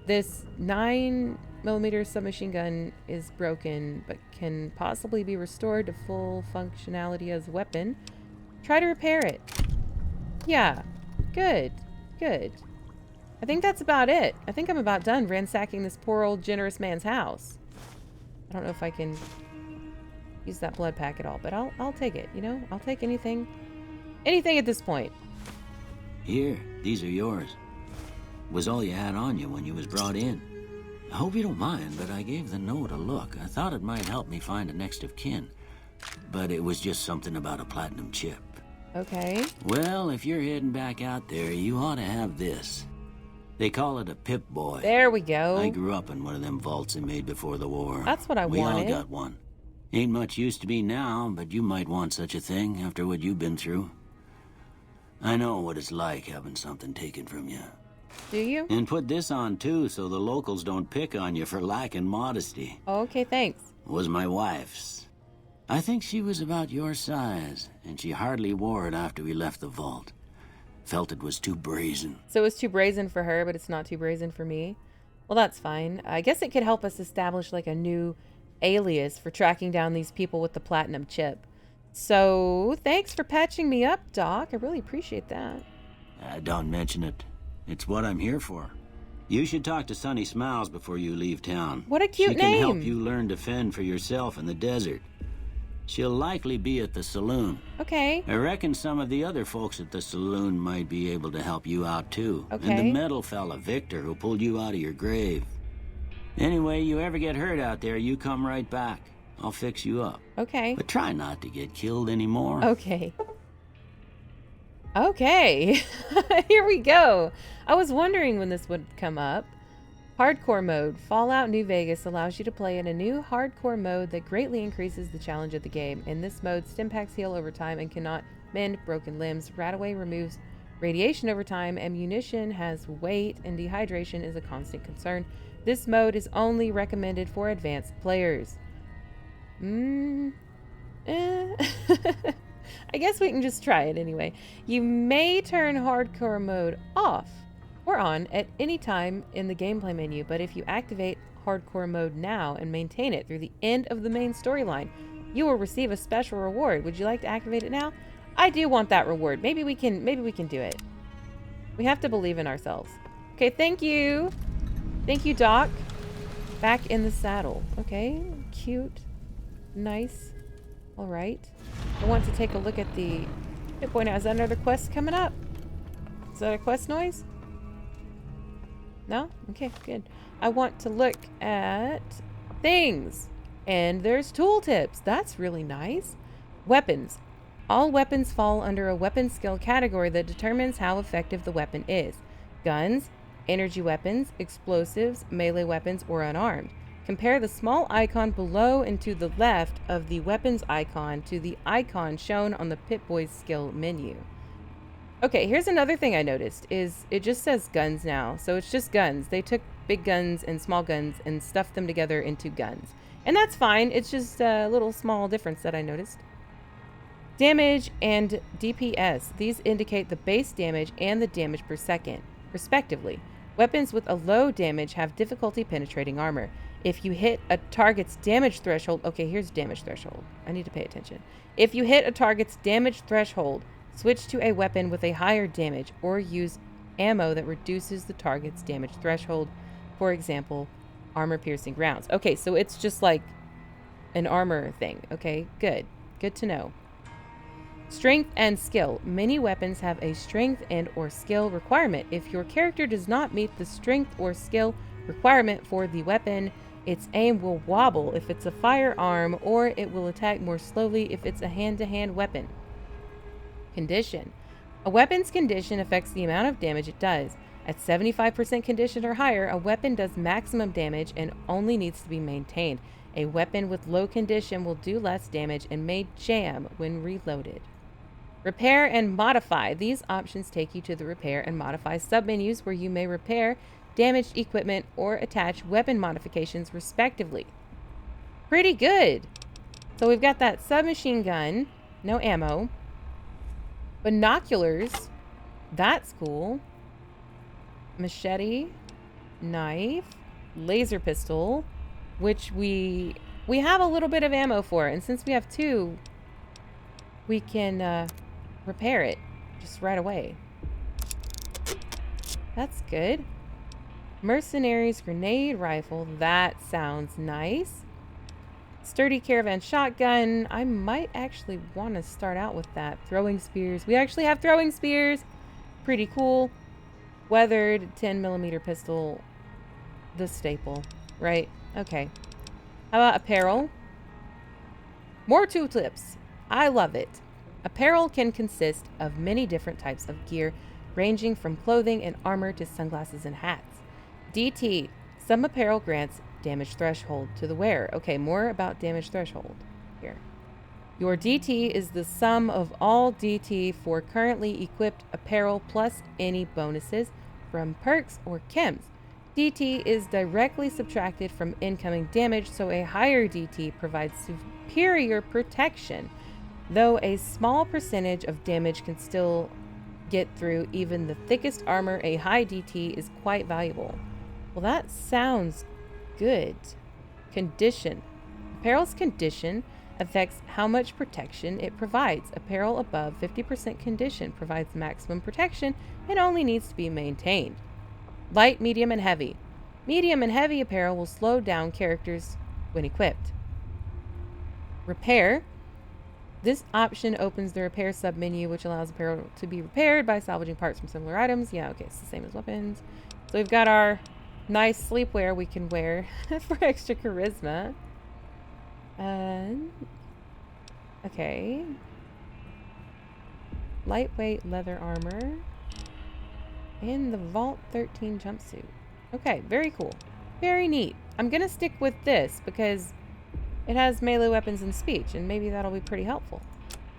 This 9mm submachine gun is broken, but can possibly be restored to full functionality as a weapon. Try to repair it. Yeah. Good. Good. I think that's about it. I think I'm about done ransacking this poor old generous man's house. I don't know if I can use that blood pack at all, but I'll take it, you know? I'll take anything. Anything at this point.
Here, these are yours. Was all you had on you when you was brought in. I hope you don't mind, but I gave the note a look. I thought it might help me find a next of kin. But it was just something about a platinum chip.
Okay.
Well, if you're heading back out there, you ought to have this. They call it a Pip Boy.
There we go.
I grew up in one of them vaults they made before the war.
That's what I wanted.
We all got one. Ain't much use to me now, but you might want such a thing after what you've been through. I know what it's like having something taken from you.
Do you?
And put this on too so the locals don't pick on you for lacking modesty.
Okay, thanks.
Was my wife's. I think she was about your size, and she hardly wore it after we left the vault. Felt it was too brazen.
So it's too brazen for her, but it's not too brazen for me. Well, that's fine. I guess it could help us establish like a new alias for tracking down these people with the platinum chip. So thanks for patching me up, Doc. I really appreciate that.
Don't mention it. It's what I'm here for. You should talk to Sunny Smiles before you leave town.
What a cute
name. She can help you learn to fend for yourself in the desert. She'll likely be at the saloon.
Okay.
I reckon some of the other folks at the saloon might be able to help you out too.
Okay.
And the metal fella, Victor, who pulled you out of your grave. Anyway, you ever get hurt out there, you come right back. I'll fix you up.
Okay.
But try not to get killed anymore.
Okay. Okay. Here we go. I was wondering when this would come up. Hardcore mode. Fallout New Vegas allows you to play in a new hardcore mode that greatly increases the challenge of the game. In this mode, stimpaks heal over time and cannot mend broken limbs. Radaway removes radiation over time. Ammunition has weight, and dehydration is a constant concern. This mode is only recommended for advanced players. I guess we can just try it anyway. You may turn hardcore mode off or on at any time in the gameplay menu, but if you activate hardcore mode now and maintain it through the end of the main storyline, you will receive a special reward. Would you like to activate it now? I do want that reward. Maybe we can do it. We have to believe in ourselves. Okay, thank you. Thank you, Doc. Back in the saddle. Okay, cute. Nice. All right. I want to take a look at the... Good boy, now is that another quest coming up? Is that a quest noise? No? Okay, good. I want to look at things. And there's tooltips. That's really nice. Weapons. All weapons fall under a weapon skill category that determines how effective the weapon is. Guns, energy weapons, explosives, melee weapons, or unarmed. Compare the small icon below and to the left of the weapons icon to the icon shown on the Pip-Boy's skill menu. Okay, here's another thing I noticed is it just says guns now. So it's just guns. They took big guns and small guns and stuffed them together into guns. And that's fine. It's just a little small difference that I noticed. Damage and DPS. These indicate the base damage and the damage per second, respectively. Weapons with a low damage have difficulty penetrating armor. If you hit a target's damage threshold... Okay, here's damage threshold. I need to pay attention. If you hit a target's damage threshold, switch to a weapon with a higher damage or use ammo that reduces the target's damage threshold. For example, armor-piercing rounds. Okay, so it's just like an armor thing. Okay, good. Good to know. Strength and skill. Many weapons have a strength and or skill requirement. If your character does not meet the strength or skill requirement for the weapon, its aim will wobble if it's a firearm, or it will attack more slowly if it's a hand-to-hand weapon. Condition. A weapon's condition affects the amount of damage it does. At 75% condition or higher, a weapon does maximum damage and only needs to be maintained. A weapon with low condition will do less damage and may jam when reloaded. Repair and modify. These options take you to the repair and modify submenus where you may repair damaged equipment or attach weapon modifications respectively. Pretty good. So we've got that submachine gun, no ammo. Binoculars, that's cool. Machete, knife, laser pistol, which we have a little bit of ammo for, and since we have two, we can repair it just right away. That's good. Mercenaries grenade rifle, that sounds nice. Sturdy caravan shotgun, I might actually want to start out with that. Throwing spears, we actually have throwing spears. Pretty cool. Weathered 10mm pistol, the staple, right? Okay. How about apparel? More tooltips. I love it. Apparel can consist of many different types of gear, ranging from clothing and armor to sunglasses and hats. DT. Some apparel grants damage threshold to the wearer. Okay, more about damage threshold here. Your DT is the sum of all DT for currently equipped apparel plus any bonuses, from perks or chems. DT is directly subtracted from incoming damage, so a higher DT provides superior protection, though a small percentage of damage can still get through even the thickest armor. A high DT is quite valuable. Well, that sounds good. Condition. Apparel's condition affects how much protection it provides. Apparel above 50% condition provides maximum protection and only needs to be maintained. Light, medium, and heavy. Medium and heavy apparel will slow down characters when equipped. Repair. This option opens the repair submenu, which allows apparel to be repaired by salvaging parts from similar items. Yeah, okay, it's the same as weapons. So we've got our nice sleepwear we can wear for extra charisma. Okay. Lightweight leather armor. And the Vault 13 jumpsuit. Okay, very cool. Very neat. I'm gonna stick with this because it has melee weapons and speech, and maybe that'll be pretty helpful.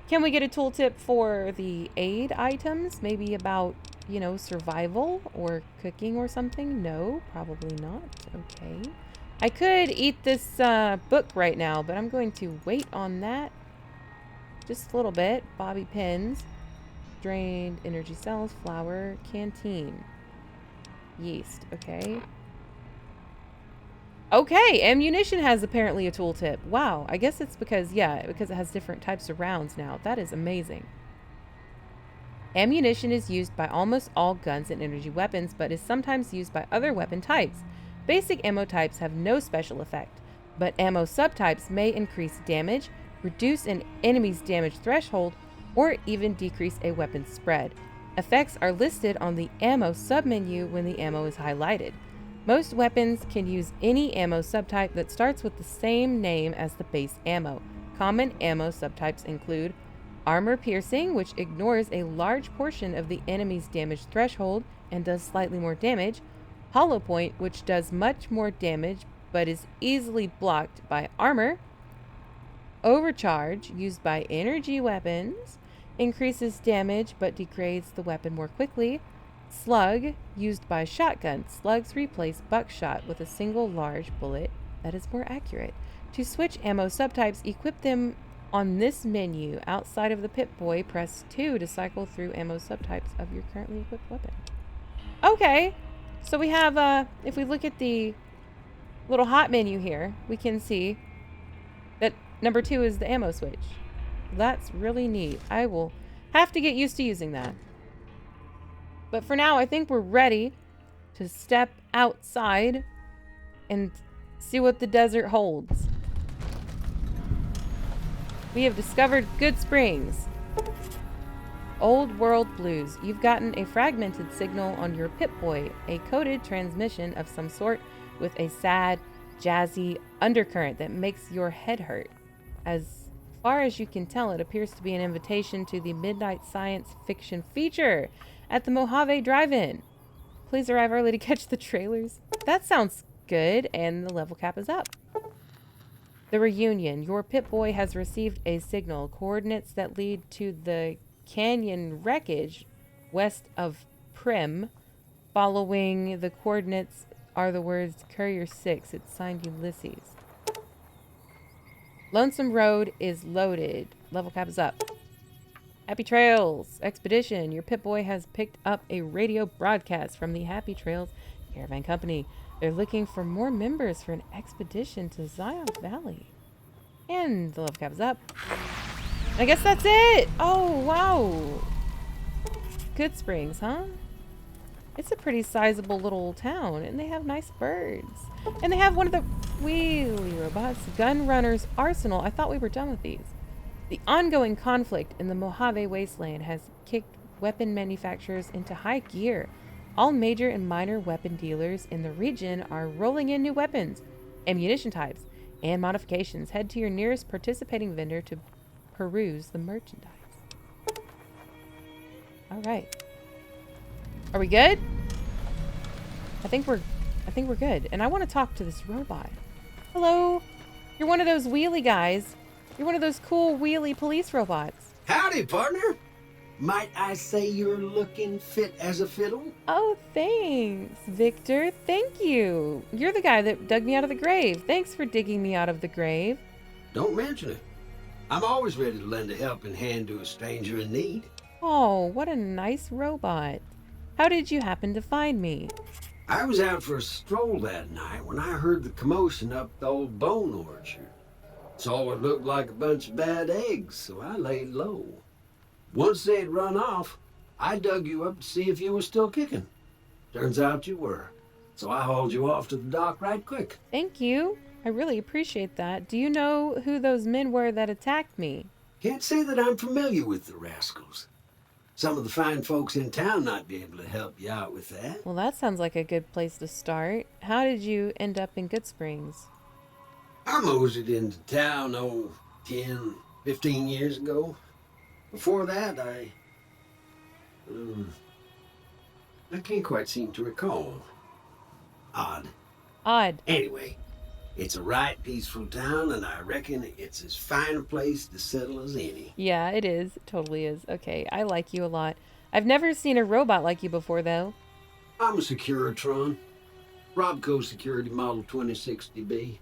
Can we get a tooltip for the aid items? Maybe about, you know, survival or cooking or something? No, probably not. Okay. I could eat this book right now, but I'm going to wait on that just a little bit. Bobby pins. Drained energy cells. Flour. Canteen. Yeast. Okay. Okay, ammunition has apparently a tooltip. Wow, I guess it's because, yeah, because it has different types of rounds now. That is amazing. Ammunition is used by almost all guns and energy weapons, but is sometimes used by other weapon types. Basic ammo types have no special effect, but ammo subtypes may increase damage, reduce an enemy's damage threshold, or even decrease a weapon's spread. Effects are listed on the ammo submenu when the ammo is highlighted. Most weapons can use any ammo subtype that starts with the same name as the base ammo. Common ammo subtypes include armor piercing, which ignores a large portion of the enemy's damage threshold and does slightly more damage. Hollow point, which does much more damage but is easily blocked by armor. Overcharge, used by energy weapons, increases damage but degrades the weapon more quickly. Slug, used by shotgun. Slugs replace buckshot with a single large bullet that is more accurate. To switch ammo subtypes, equip them on this menu. Outside of the Pip-Boy, press 2 to cycle through ammo subtypes of your currently equipped weapon. Okay, so we have, if we look at the little hot menu here, we can see that number 2 is the ammo switch. That's really neat. I will have to get used to using that. But for now, I think we're ready to step outside and see what the desert holds. We have discovered Goodsprings. Old World Blues. You've gotten a fragmented signal on your Pip-Boy, a coded transmission of some sort with a sad, jazzy undercurrent that makes your head hurt. As far as you can tell, it appears to be an invitation to the midnight science fiction feature at the Mojave Drive-In. Please arrive early to catch the trailers. That sounds good, and the level cap is up. The reunion. Your Pip-Boy has received a signal. Coordinates that lead to the canyon wreckage west of Prim. Following the coordinates are the words Courier 6. It's signed Ulysses. Lonesome Road is loaded. Level cap is up. Happy Trails Expedition. Your Pip-Boy has picked up a radio broadcast from the Happy Trails Caravan Company. They're looking for more members for an expedition to Zion Valley. And the level cap is up. I guess that's it. Oh, wow. Goodsprings, huh? It's a pretty sizable little town, and they have nice birds. And they have one of the wheelie robots. Gun Runner's Arsenal. I thought we were done with these. The ongoing conflict in the Mojave wasteland has kicked weapon manufacturers into high gear. All major and minor weapon dealers in the region are rolling in new weapons, ammunition types, and modifications. Head to your nearest participating vendor to peruse the merchandise. All right. Are we good? I think we're good. And I want to talk to this robot. Hello. You're one of those wheelie guys. You're one of those cool wheelie police robots.
Howdy, partner. Might I say you're looking fit as a fiddle?
Oh, thanks, Victor. Thank you. You're the guy that dug me out of the grave. Thanks for digging me out of the grave.
Don't mention it. I'm always ready to lend a helping hand to a stranger in need.
Oh, what a nice robot. How did you happen to find me?
I was out for a stroll that night when I heard the commotion up the old bone orchard. Saw what looked like a bunch of bad eggs, so I laid low. Once they'd run off, I dug you up to see if you were still kicking. Turns out you were, so I hauled you off to the dock right quick.
Thank you. I really appreciate that. Do you know who those men were that attacked me?
Can't say that I'm familiar with the rascals. Some of the fine folks in town might be able to help you out with that.
Well, that sounds like a good place to start. How did you end up in Goodsprings?
I moseyed into town, 10, 15 years ago. Before that, I can't quite seem to recall. Odd. Anyway, it's a right peaceful town, and I reckon it's as fine a place to settle as any.
Yeah, it is. It totally is. Okay, I like you a lot. I've never seen a robot like you before, though.
I'm a Securitron. Robco Security Model 2060B.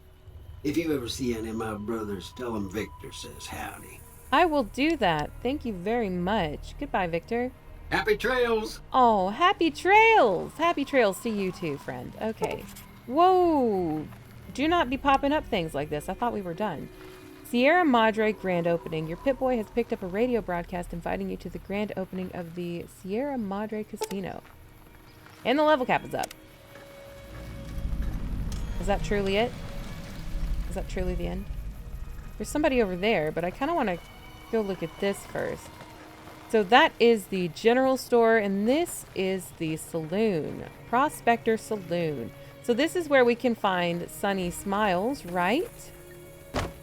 If you ever see any of my brothers, tell them Victor says howdy.
I will do that. Thank you very much. Goodbye, Victor.
Happy trails!
Oh, happy trails! Happy trails to you too, friend. Okay. Whoa! Do not be popping up things like this. I thought we were done. Sierra Madre grand opening. Your Pip-Boy has picked up a radio broadcast inviting you to the grand opening of the Sierra Madre Casino. And the level cap is up. Is that truly it? Is that truly the end? There's somebody over there, but I kind of want to go look at this first. So that is the general store, and this is the saloon. Prospector Saloon. So this is where we can find Sunny Smiles, right?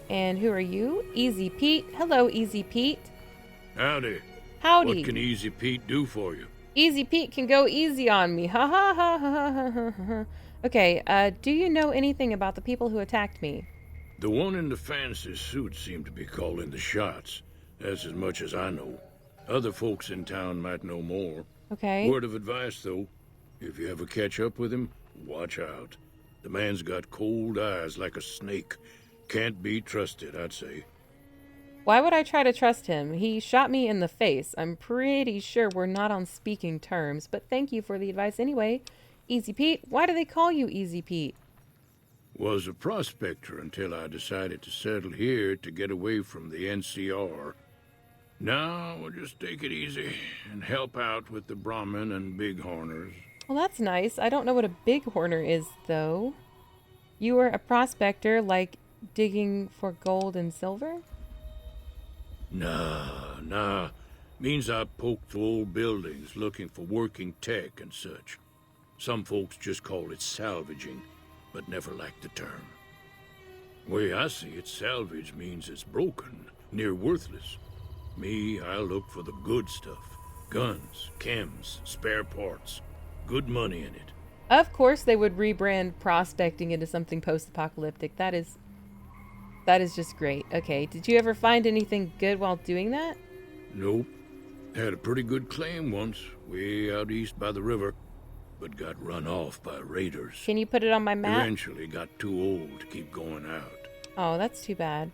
And who are you? Easy Pete. Hello, Easy Pete.
Howdy.
Howdy.
What can Easy Pete do for you?
Easy Pete can go easy on me. Ha ha ha ha ha ha ha. Okay, do you know anything about the people who attacked me?
The one in the fancy suit seemed to be calling the shots. That's as much as I know. Other folks in town might know more.
Okay.
Word of advice, though. If you ever catch up with him, watch out. The man's got cold eyes like a snake. Can't be trusted, I'd say.
Why would I try to trust him? He shot me in the face. I'm pretty sure we're not on speaking terms, but thank you for the advice anyway. Easy Pete, why do they call you Easy Pete?
Was a prospector until I decided to settle here to get away from the NCR. Now we'll just take it easy and help out with the Brahmin and Bighorners.
Well, that's nice. I don't know what a bighorner is, though. You were a prospector, like digging for gold and silver?
Nah. Means I poked through old buildings looking for working tech and such. Some folks just call it salvaging, but never liked the term. Way I see it, salvage means it's broken, near worthless. Me, I look for the good stuff. Guns, chems, spare parts. Good money in it.
Of course they would rebrand prospecting into something post-apocalyptic. That is just great. Okay, did you ever find anything good while doing that?
Nope. Had a pretty good claim once, way out east by the river, but got run off by raiders.
Can you put it on my map?
Eventually got too old to keep going out.
Oh, that's too bad.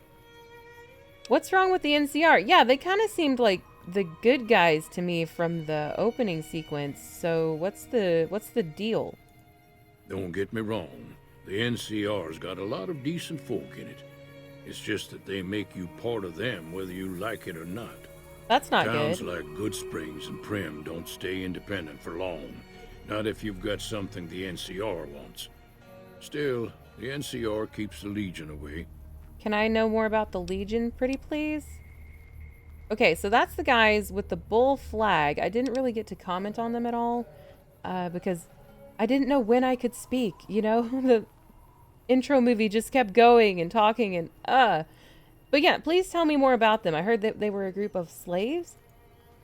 What's wrong with the NCR? Yeah, they kind of seemed like the good guys to me from the opening sequence. So what's the deal?
Don't get me wrong. The NCR's got a lot of decent folk in it. It's just that they make you part of them whether you like it or not.
That's not
Towns
good.
like Goodsprings and Prim don't stay independent for long. Not if you've got something the NCR wants. Still, the NCR keeps the Legion away.
Can I know more about the Legion, pretty please? Okay, so that's the guys with the bull flag. I didn't really get to comment on them at all, because I didn't know when I could speak, you know? The intro movie just kept going and talking and, But yeah, please tell me more about them. I heard that they were a group of slaves?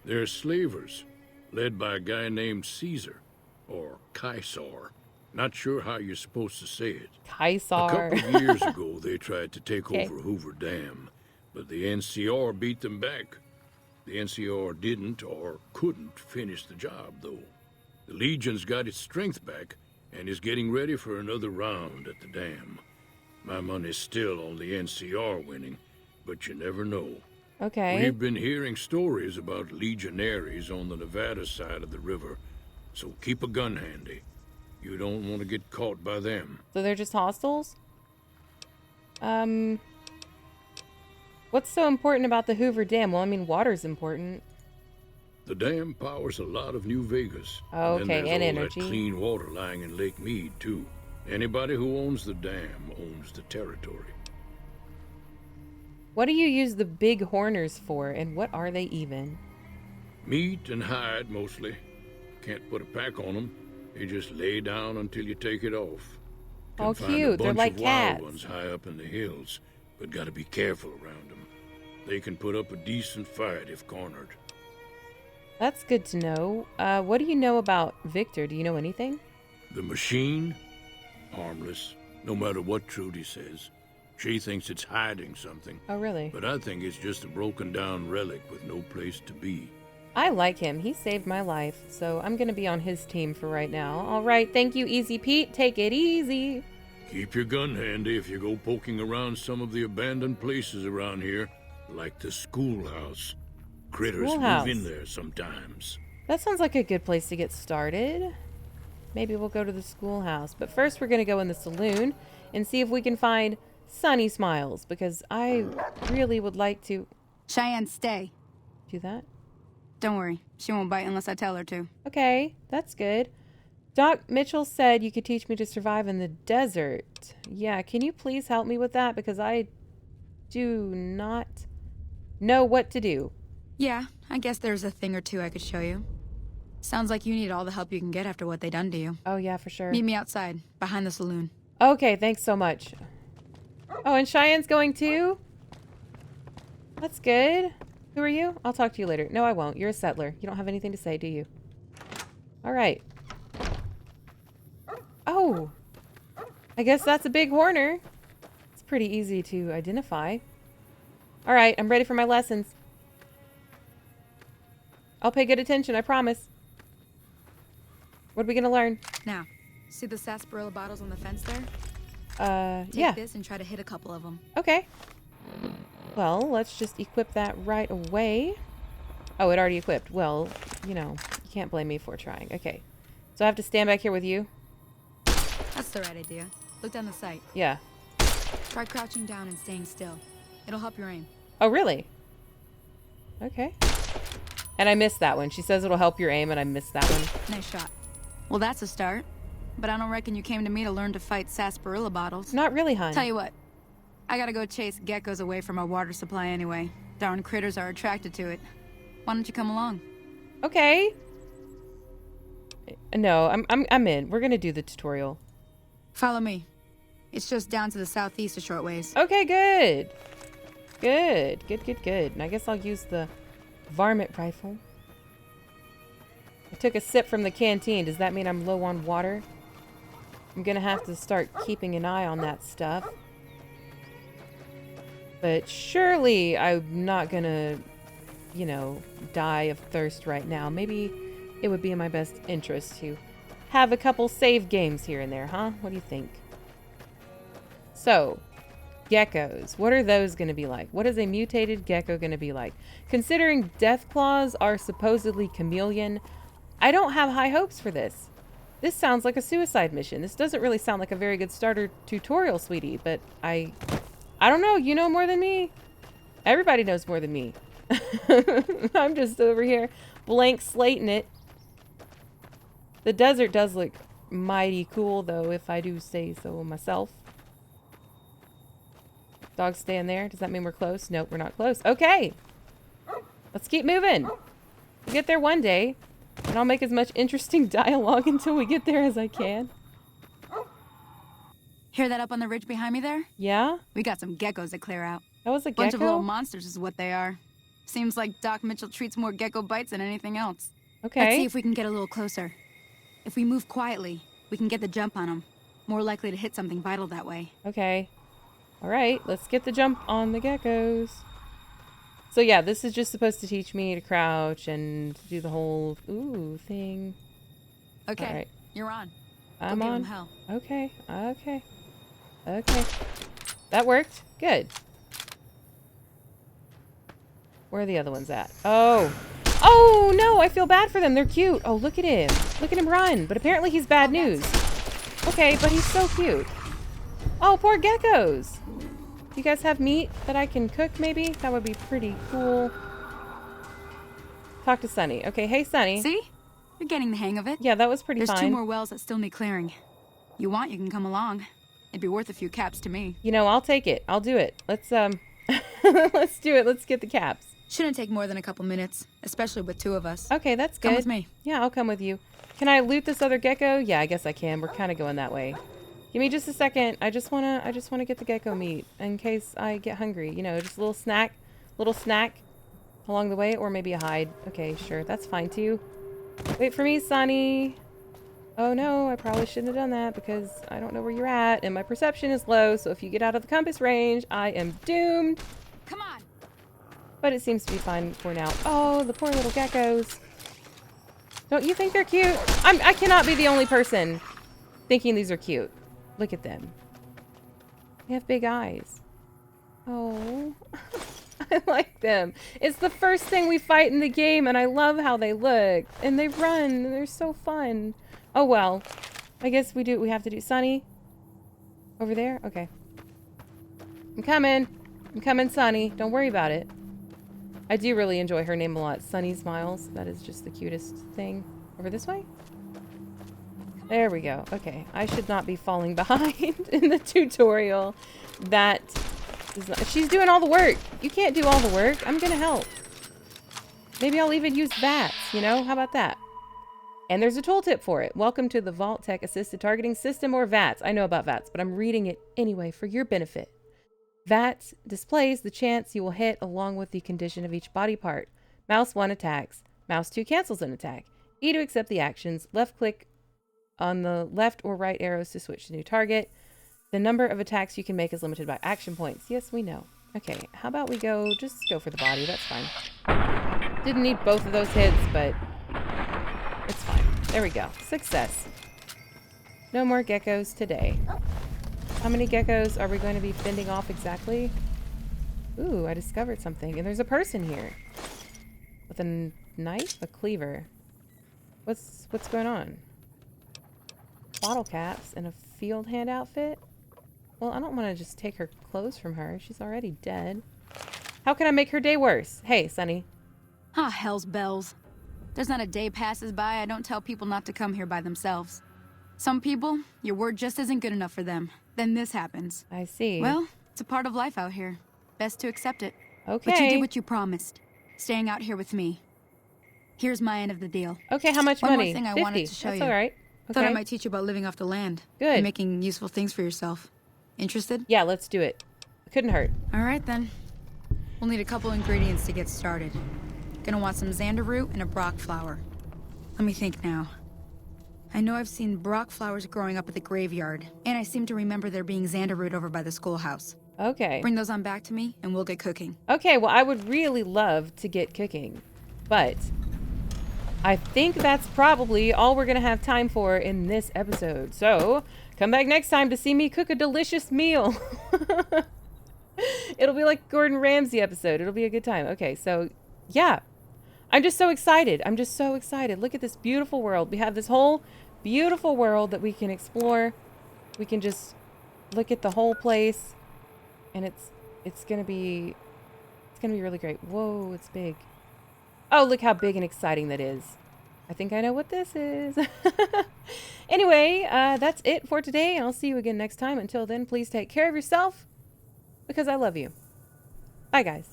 They're slavers, led by a guy named Caesar, or Caesar. Not sure how you're supposed to say it.
Caesar.
A couple of years ago, they tried to take
Okay.
over Hoover Dam, but the NCR beat them back. The NCR didn't or couldn't finish the job, though. The Legion's got its strength back and is getting ready for another round at the dam. My money's still on the NCR winning, but you never know.
Okay.
We've been hearing stories about legionaries on the Nevada side of the river, so keep a gun handy. You don't want to get caught by them.
So they're just hostiles? What's so important about the Hoover Dam? Well, I mean, water's important.
The dam powers a lot of New Vegas.
Oh,
And
okay,
then there's
and
all
energy.
that clean water lying in Lake Mead, too. Anybody who owns the dam owns the territory.
What do you use the big horners for, and what are they even?
Meat and hide, mostly. Can't put a pack on them. You just lay down until you take it off. Can
Oh,
find
cute.
a
They're
bunch
like
of wild
cats.
ones high up in the hills, but gotta be careful around them. They can put up a decent fight if cornered.
That's good to know. What do you know about Victor? Do you know anything?
The machine? Harmless, no matter what Trudy says. She thinks it's hiding something,
Oh, really?
but I think it's just a broken down relic with no place to be.
I like him. He saved my life, so I'm going to be on his team for right now. All right, thank you, Easy Pete. Take it easy.
Keep your gun handy if you go poking around some of the abandoned places around here, like the schoolhouse. Critters
Schoolhouse.
move in there sometimes.
That sounds like a good place to get started. Maybe we'll go to the schoolhouse. But first, we're going to go in the saloon and see if we can find Sunny Smiles, because I really would like to
Cheyenne, stay.
do that.
Don't worry. She won't bite unless I tell her to.
Okay, that's good. Doc Mitchell said you could teach me to survive in the desert. Yeah, can you please help me with that? Because I do not know what to do.
Yeah, I guess there's a thing or two I could show you. Sounds like you need all the help you can get after what they done to you.
Oh, yeah, for sure.
Meet me outside, behind the saloon.
Okay, thanks so much. Oh, and Cheyenne's going too? That's good. Who are you? I'll talk to you later. No, I won't. You're a settler. You don't have anything to say, do you? All right. Oh. I guess that's a big horner. It's pretty easy to identify. All right, I'm ready for my lessons. I'll pay good attention, I promise. What are we going to learn?
Now, see the sarsaparilla bottles on the fence there? Take
Yeah.
this and try to hit a couple of them.
Okay. Well, let's just equip that right away. Oh, it already equipped. Well, you know, you can't blame me for trying. Okay. So I have to stand back here with you?
That's the right idea. Look down the sight.
Yeah.
Try crouching down and staying still. It'll help your aim.
Oh, really? Okay. And I missed that one. She says it'll help your aim, and I missed that one.
Nice shot. Well, that's a start. But I don't reckon you came to me to learn to fight sarsaparilla bottles.
Not really, hon.
Tell you what. I gotta go chase geckos away from our water supply anyway. Darn critters are attracted to it. Why don't you come along?
Okay. No, I'm in. We're gonna do the tutorial.
Follow me. It's just down to the southeast a short ways.
Okay, good. Good. And I guess I'll use the varmint rifle. I took a sip from the canteen. Does that mean I'm low on water? I'm gonna have to start keeping an eye on that stuff. But surely I'm not gonna, you know, die of thirst right now. Maybe it would be in my best interest to have a couple save games here and there, huh? What do you think? So, geckos. What are those going to be like? What is a mutated gecko going to be like? Considering death claws are supposedly chameleon, I don't have high hopes for this. This sounds like a suicide mission. This doesn't really sound like a very good starter tutorial, sweetie, but I don't know. You know more than me. Everybody knows more than me. I'm just over here blank slating it. The desert does look mighty cool, though, if I do say so myself. Dog staying there. Does that mean we're close? Nope, we're not close. Okay. Let's keep moving. We'll get there one day, and I'll make as much interesting dialogue until we get there as I can.
Hear that up on the ridge behind me there?
Yeah?
We got some geckos to clear out.
That was a
Bunch of little
gecko?
monsters is what they are. Seems like Doc Mitchell treats more gecko bites than anything else.
Okay.
Let's see if we can get a little closer. If we move quietly, we can get the jump on them. More likely to hit something vital that way.
Okay. All right, let's get the jump on the geckos. So yeah, this is just supposed to teach me to crouch and do the whole thing.
Okay,
All right.
you're on.
I'm
Go give
on.
him hell.
Okay. Okay. Okay. That worked. Good. Where are the other ones at? Oh. Oh, no. I feel bad for them. They're cute. Oh, look at him. Look at him run. But apparently he's bad news. Okay, but he's so cute. Oh, poor geckos. Do you guys have meat that I can cook, maybe? That would be pretty cool. Talk to Sunny. Okay, hey, Sunny.
See? You're getting the hang of it.
Yeah, that was pretty
There's
fine.
2 more wells that still need clearing. You want, you can come along. It'd be worth a few caps to me.
You know, I'll take it. I'll do it. Let's, let's do it. Let's get the caps.
Shouldn't take more than a couple minutes, especially with 2 of us.
Okay, that's good.
Come with me.
Yeah, I'll come with you. Can I loot this other gecko? Yeah, I guess I can. We're kind of going that way. Give me just a second. I just wanna get the gecko meat in case I get hungry. You know, just a little snack along the way, or maybe a hide. Okay, sure, that's fine too. Wait for me, Sonny. Oh no, I probably shouldn't have done that because I don't know where you're at, and my perception is low. So if you get out of the compass range, I am doomed.
Come on.
But it seems to be fine for now. Oh, the poor little geckos. Don't you think they're cute? I cannot be the only person thinking these are cute. Look at them. They have big eyes. Oh, I like them. It's the first thing we fight in the game, and I love how they look. And they run, and they're so fun. Oh, well. I guess we have to do Sunny. Over there? Okay. I'm coming. I'm coming, Sunny. Don't worry about it. I do really enjoy her name a lot. Sunny Smiles. That is just the cutest thing. Over this way? There we go. Okay. I should not be falling behind in the tutorial. That is not... She's doing all the work. You can't do all the work. I'm gonna help. Maybe I'll even use VATs, you know? How about that? And there's a tooltip for it. Welcome to the Vault Tech Assisted Targeting System, or VATS. I know about VATS, but I'm reading it anyway for your benefit. VATS displays the chance you will hit along with the condition of each body part. Mouse 1 attacks. Mouse 2 cancels an attack. E to accept the actions. Left click on the left or right arrows to switch to new target. The number of attacks you can make is limited by action points. Yes, we know. Okay, how about we just go for the body. That's fine. Didn't need both of those hits, but it's fine. There we go. Success. No more geckos today. How many geckos are we going to be fending off exactly? Ooh, I discovered something. And there's a person here. With a knife? A cleaver. What's going on? Bottle caps and a field hand outfit? Well, I don't want to just take her clothes from her. She's already dead. How can I make her day worse? Hey, Sunny.
Ah, hell's bells. There's not a day passes by I don't tell people not to come here by themselves. Some people, your word just isn't good enough for them. Then this happens.
I see.
Well, it's a part of life out here. Best to accept it.
Okay.
But you did what you promised. Staying out here with me. Here's my end of the deal.
Okay, how much
One
money?
more thing I
50.
wanted to show
That's
you.
all right. Okay.
Thought I might teach you about living off the land.
Good.
And making useful things for yourself. Interested?
Yeah, let's do it. Couldn't hurt.
All right, then. We'll need a couple ingredients to get started. Gonna want some xander root and a brock flower. Let me think now. I know I've seen brock flowers growing up at the graveyard, and I seem to remember there being xander root over by the schoolhouse.
Okay.
Bring those on back to me, and we'll get cooking.
Okay, well, I would really love to get cooking, but I think that's probably all we're going to have time for in this episode. So, come back next time to see me cook a delicious meal. It'll be like Gordon Ramsay episode. It'll be a good time. Okay, so, yeah. I'm just so excited. I'm just so excited. Look at this beautiful world. We have this whole beautiful world that we can explore. We can just look at the whole place, and it's going to be really great. Whoa, it's big. Oh, look how big and exciting that is. I think I know what this is. Anyway, that's it for today, and I'll see you again next time. Until then, please take care of yourself, because I love you. Bye, guys.